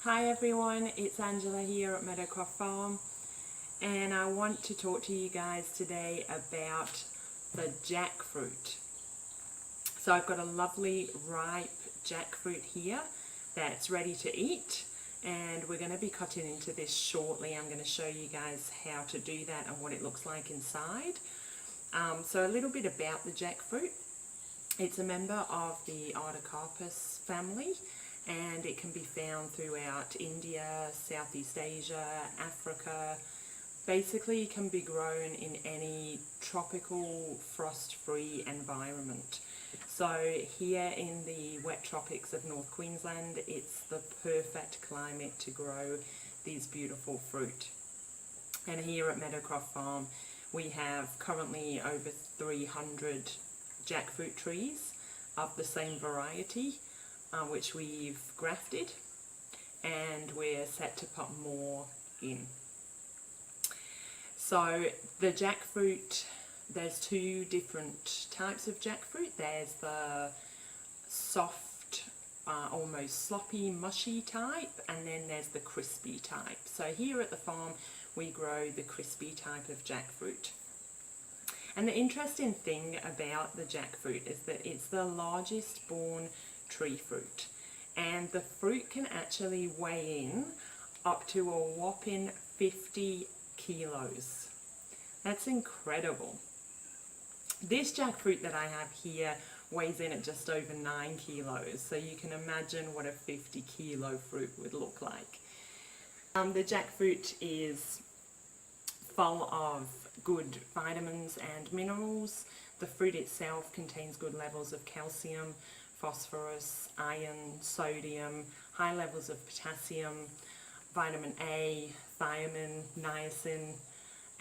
Hi everyone, it's Angela here at Meadowcroft Farm, and I want to talk to you guys today about the jackfruit. So I've got a lovely ripe jackfruit here that's ready to eat, and we're going to be cutting into this shortly. I'm going to show you guys how to do that and what it looks like inside. So a little bit about the jackfruit. It's a member of the Artocarpus family, and it can be found throughout India, Southeast Asia, Africa. Basically it can be grown in any tropical frost-free environment. So here in the wet tropics of North Queensland, it's the perfect climate to grow these beautiful fruit. And here at Meadowcroft Farm we have currently over 300 jackfruit trees of the same variety, which we've grafted, and we're set to put more in. So the jackfruit, there's two different types of jackfruit. There's the soft, almost sloppy, mushy type, and then there's the crispy type. So here at the farm we grow the crispy type of jackfruit. And the interesting thing about the jackfruit is that it's the largest born tree fruit, and the fruit can actually weigh in up to a whopping 50 kilos. That's incredible. This jackfruit that I have here weighs in at just over 9 kilos, so you can imagine what a 50 kilo fruit would look like. The jackfruit is full of good vitamins and minerals. The fruit itself contains good levels of calcium, phosphorus, iron, sodium, high levels of potassium, vitamin A, thiamine, niacin,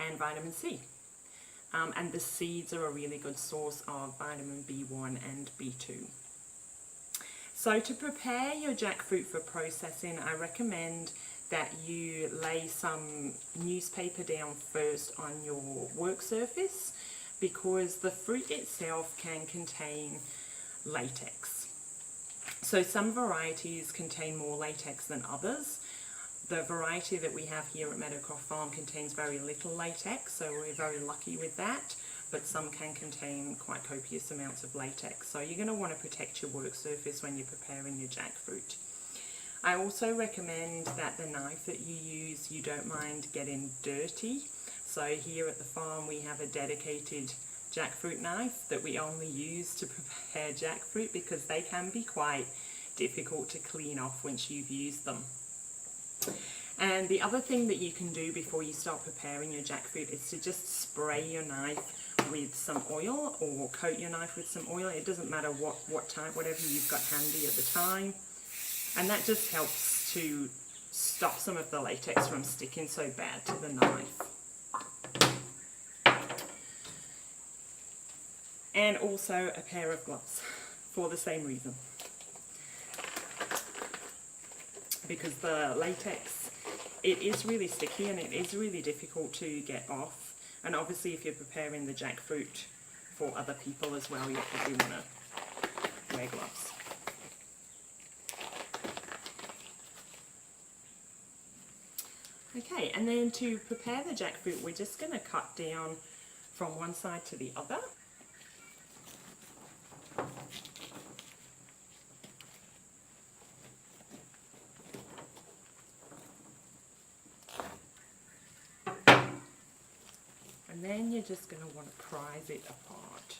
and vitamin C. And the seeds are a really good source of vitamin B1 and B2. So to prepare your jackfruit for processing, I recommend that you lay some newspaper down first on your work surface, because the fruit itself can contain latex. So some varieties contain more latex than others. The variety that we have here at Meadowcroft Farm contains very little latex, so we're very lucky with that, but some can contain quite copious amounts of latex. So you're going to want to protect your work surface when you're preparing your jackfruit. I also recommend that the knife that you use, you don't mind getting dirty. So here at the farm we have a dedicated jackfruit knife that we only use to prepare jackfruit, because they can be quite difficult to clean off once you've used them. And the other thing that you can do before you start preparing your jackfruit is to just spray your knife with some oil, or coat your knife with some oil. It doesn't matter what type, whatever you've got handy at the time. And that just helps to stop some of the latex from sticking so bad to the knife. And also a pair of gloves for the same reason, because the latex, it is really sticky and it is really difficult to get off. And obviously if you're preparing the jackfruit for other people as well, you probably want to wear gloves. Okay, and then to prepare the jackfruit, we're just going to cut down from one side to the other. And then you're just going to want to prise it apart.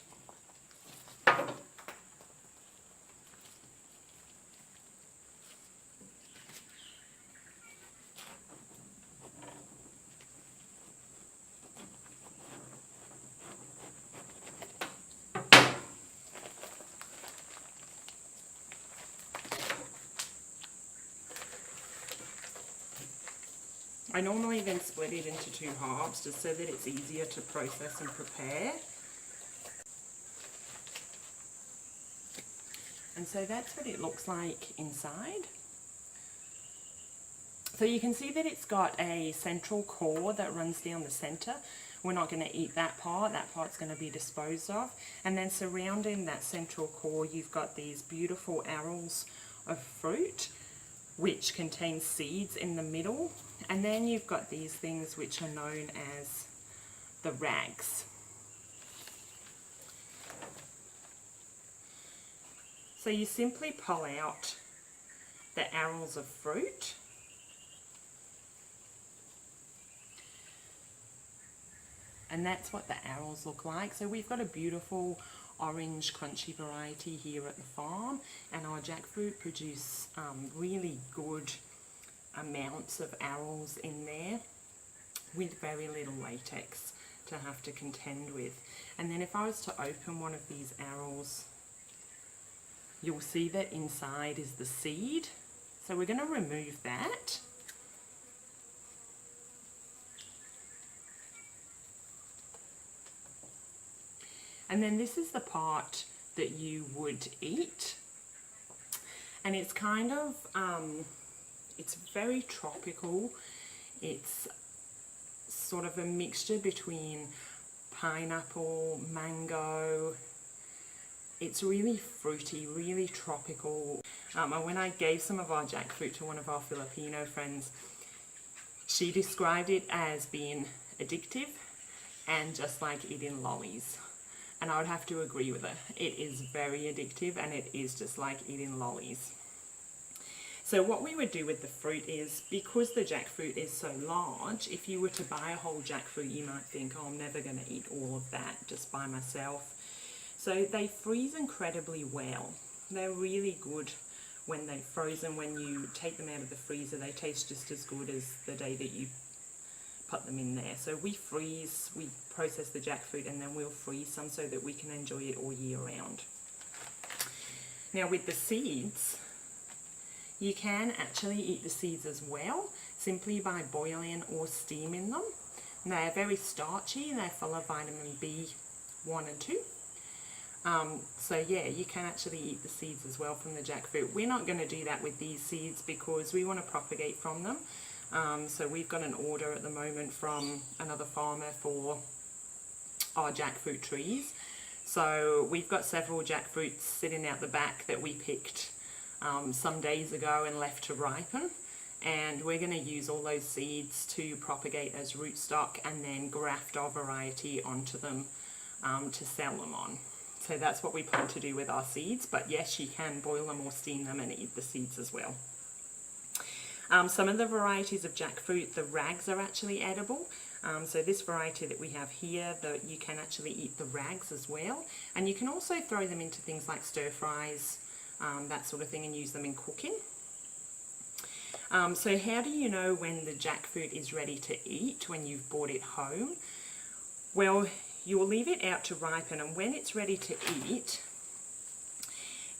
I normally then split it into two halves just so that it's easier to process and prepare. And so that's what it looks like inside. So you can see that it's got a central core that runs down the center. We're not going to eat that part's going to be disposed of. And then surrounding that central core you've got these beautiful arils of fruit which contains seeds in the middle. And then you've got these things which are known as the rags. So you simply pull out the arils of fruit, and that's what the arils look like. So we've got a beautiful orange crunchy variety here at the farm, and our jackfruit produce really good amounts of arils in there with very little latex to have to contend with. And then if I was to open one of these arils, you'll see that inside is the seed. So we're going to remove that. And then this is the part that you would eat. And it's kind of, it's very tropical. It's sort of a mixture between pineapple, mango. It's really fruity, really tropical. And when I gave some of our jackfruit to one of our Filipino friends, she described it as being addictive and just like eating lollies. And I would have to agree with her. It is very addictive and it is just like eating lollies. So what we would do with the fruit is, because the jackfruit is so large, if you were to buy a whole jackfruit, you might think, oh, I'm never going to eat all of that just by myself. So they freeze incredibly well. They're really good when they're frozen. When you take them out of the freezer, they taste just as good as the day that you put them in there. So we freeze, we process the jackfruit, and then we'll freeze some so that we can enjoy it all year round. Now with the seeds, you can actually eat the seeds as well, simply by boiling or steaming them. And they are very starchy, they're full of vitamin B1 and 2. So yeah, you can actually eat the seeds as well from the jackfruit. We're not going to do that with these seeds because we want to propagate from them. So we've got an order at the moment from another farmer for our jackfruit trees. So we've got several jackfruits sitting out the back that we picked some days ago and left to ripen. And we're going to use all those seeds to propagate as rootstock and then graft our variety onto them to sell them on. So that's what we plan to do with our seeds. But yes, you can boil them or steam them and eat the seeds as well. Some of the varieties of jackfruit, the rags are actually edible. So this variety that we have here, you can actually eat the rags as well. And you can also throw them into things like stir fries, that sort of thing, and use them in cooking. So how do you know when the jackfruit is ready to eat when you've brought it home? Well, you'll leave it out to ripen, and when it's ready to eat,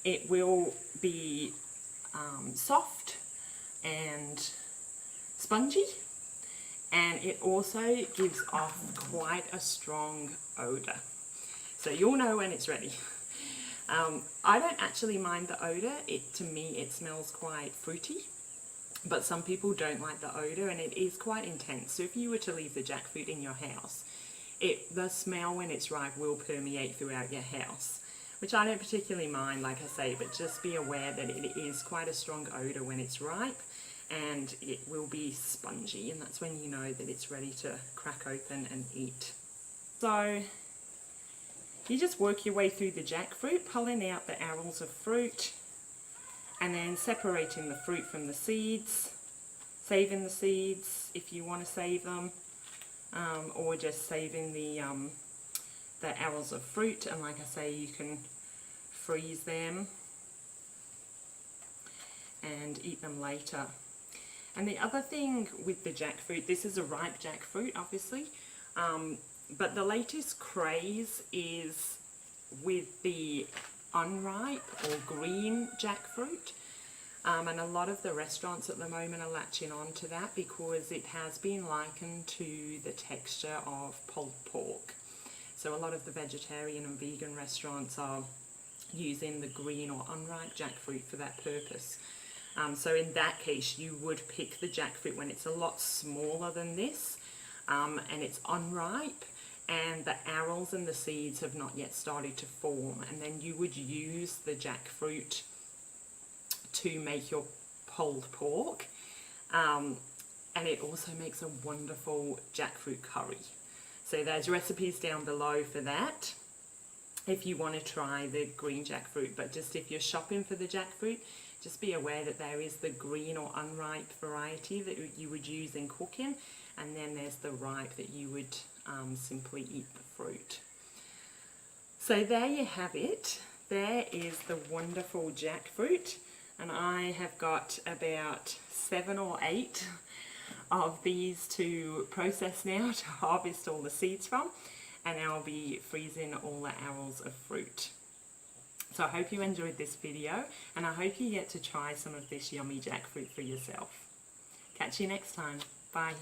it will be soft and spongy, and it also gives off quite a strong odour. So you'll know when it's ready. I don't actually mind the odour. To me it smells quite fruity, but some people don't like the odour, and it is quite intense. So if you were to leave the jackfruit in your house, the smell when it's ripe will permeate throughout your house, which I don't particularly mind, like I say, but just be aware that it is quite a strong odour when it's ripe, and it will be spongy, and that's when you know that it's ready to crack open and eat. So you just work your way through the jackfruit, pulling out the arils of fruit, and then separating the fruit from the seeds, saving the seeds if you want to save them, or just saving the arils of fruit. And like I say, you can freeze them and eat them later. And the other thing with the jackfruit, this is a ripe jackfruit obviously, but the latest craze is with the unripe or green jackfruit. And a lot of the restaurants at the moment are latching on to that because it has been likened to the texture of pulled pork. So a lot of the vegetarian and vegan restaurants are using the green or unripe jackfruit for that purpose. So in that case, you would pick the jackfruit when it's a lot smaller than this, and it's unripe, and the arils and the seeds have not yet started to form, and then you would use the jackfruit to make your pulled pork, and it also makes a wonderful jackfruit curry. So there's recipes down below for that if you want to try the green jackfruit. But just if you're shopping for the jackfruit, just be aware that there is the green or unripe variety that you would use in cooking, and then there's the ripe that you would simply eat the fruit. So there you have it. There is the wonderful jackfruit, and I have got about 7 or 8 of these to process now to harvest all the seeds from, and I'll be freezing all the arrows of fruit. So I hope you enjoyed this video, and I hope you get to try some of this yummy jackfruit for yourself. Catch you next time. Bye.